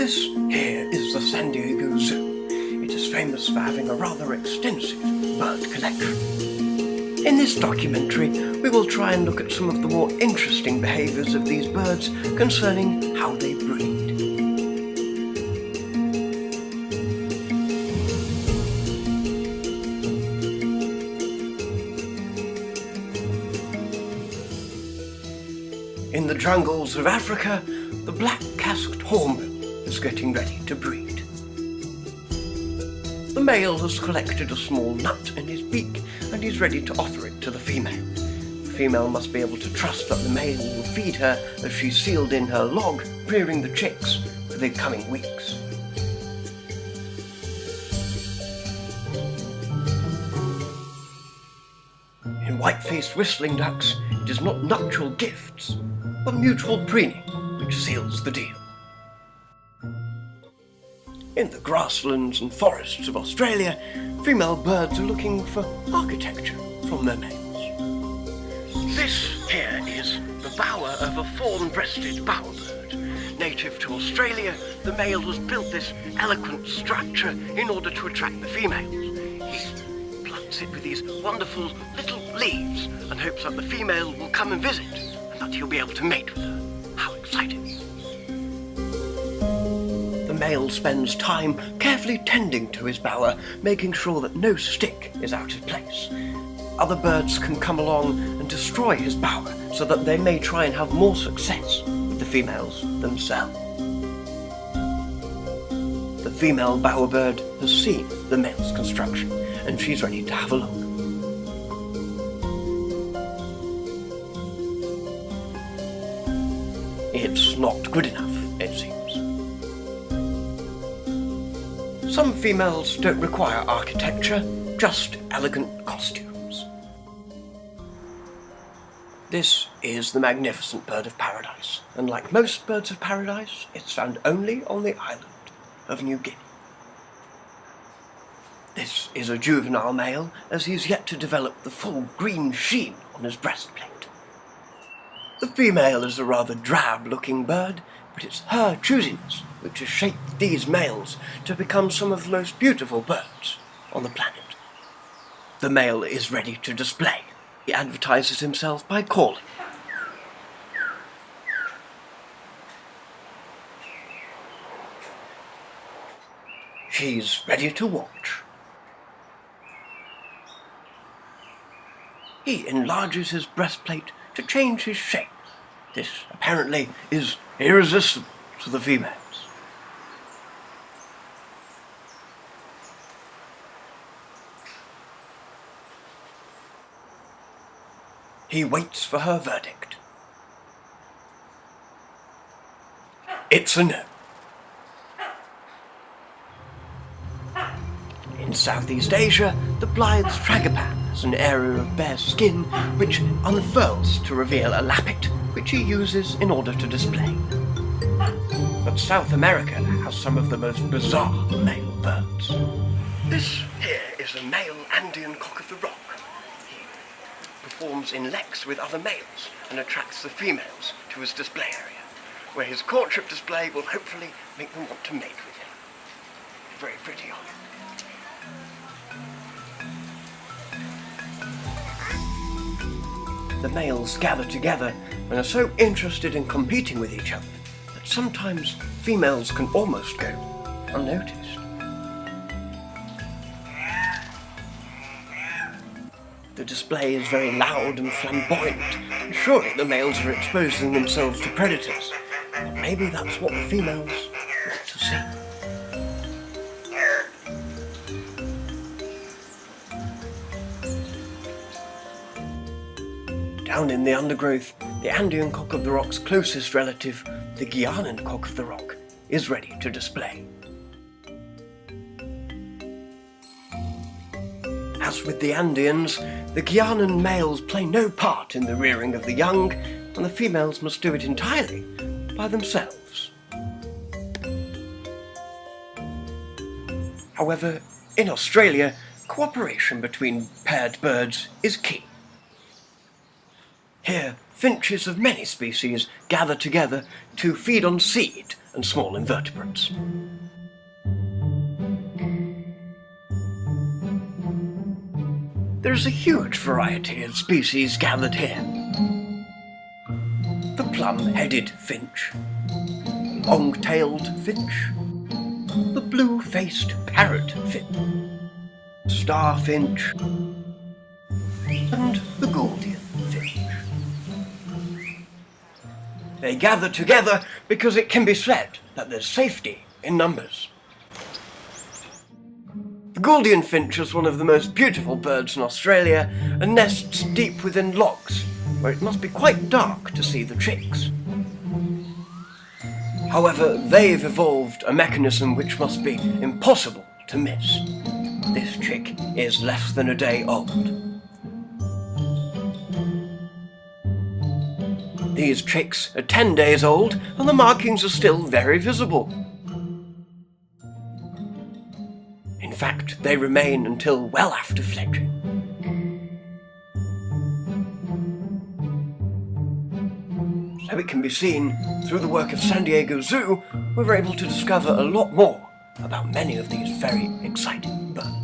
This here is the San Diego Zoo. It is famous for having a rather extensive bird collection. In this documentary, we will try and look at some of the more interesting behaviours of these birds concerning how they breed. In the jungles of Africa, the black-casked hornbill is getting ready to breed. The male has collected a small nut in his beak and is ready to offer it to the female. The female must be able to trust that the male will feed her as she's sealed in her log, rearing the chicks for the coming weeks. In white-faced whistling ducks, it is not nuptial gifts, but mutual preening which seals the deal. In the grasslands and forests of Australia, female birds are looking for architecture from their males. This here is the bower of a fawn-breasted bowerbird. Native to Australia, the male has built this eloquent structure in order to attract the females. He plants it with these wonderful little leaves and hopes that the female will come and visit and that he'll be able to mate with her. How exciting! The male spends time carefully tending to his bower, making sure that no stick is out of place. Other birds can come along and destroy his bower so that they may try and have more success with the females themselves. The female bowerbird has seen the male's construction and she's ready to have a look. It's not good enough, it seems. Some females don't require architecture, just elegant costumes. This is the magnificent bird of paradise, and like most birds of paradise, it's found only on the island of New Guinea. This is a juvenile male, as he's yet to develop the full green sheen on his breastplate. The female is a rather drab-looking bird, but it's her choosiness which has shaped these males to become some of the most beautiful birds on the planet. The male is ready to display. He advertises himself by calling. She's ready to watch. He enlarges his breastplate to change his shape. This, apparently, is irresistible to the females. He waits for her verdict. It's a no. In Southeast Asia, the Blythe's tragopan has an area of bare skin which unfurls to reveal a lappet, which he uses in order to display. But South America has some of the most bizarre male birds. This here is a male Andean cock of the rock. He performs in leks with other males and attracts the females to his display area, where his courtship display will hopefully make them want to mate with him. Very pretty, aren't they? The males gather together and are so interested in competing with each other that sometimes females can almost go unnoticed. The display is very loud and flamboyant, and surely the males are exposing themselves to predators, but maybe that's what the females want to see. Down in the undergrowth, the Andean cock of the rock's closest relative, the Guianan cock of the rock, is ready to display. As with the Andeans, the Guianan males play no part in the rearing of the young, and the females must do it entirely by themselves. However, in Australia, cooperation between paired birds is key. Here, finches of many species gather together to feed on seed and small invertebrates. There is a huge variety of species gathered here. The plum-headed finch, the long-tailed finch, the blue-faced parrotfinch, starfinch, and the Gouldian finch. They gather together because it can be said that there's safety in numbers. The Gouldian finch is one of the most beautiful birds in Australia and nests deep within logs, where it must be quite dark to see the chicks. However, they've evolved a mechanism which must be impossible to miss. This chick is less than a day old. These chicks are 10 days old and the markings are still very visible. In fact, they remain until well after fledging. So it can be seen, through the work of San Diego Zoo, we were able to discover a lot more about many of these very exciting birds.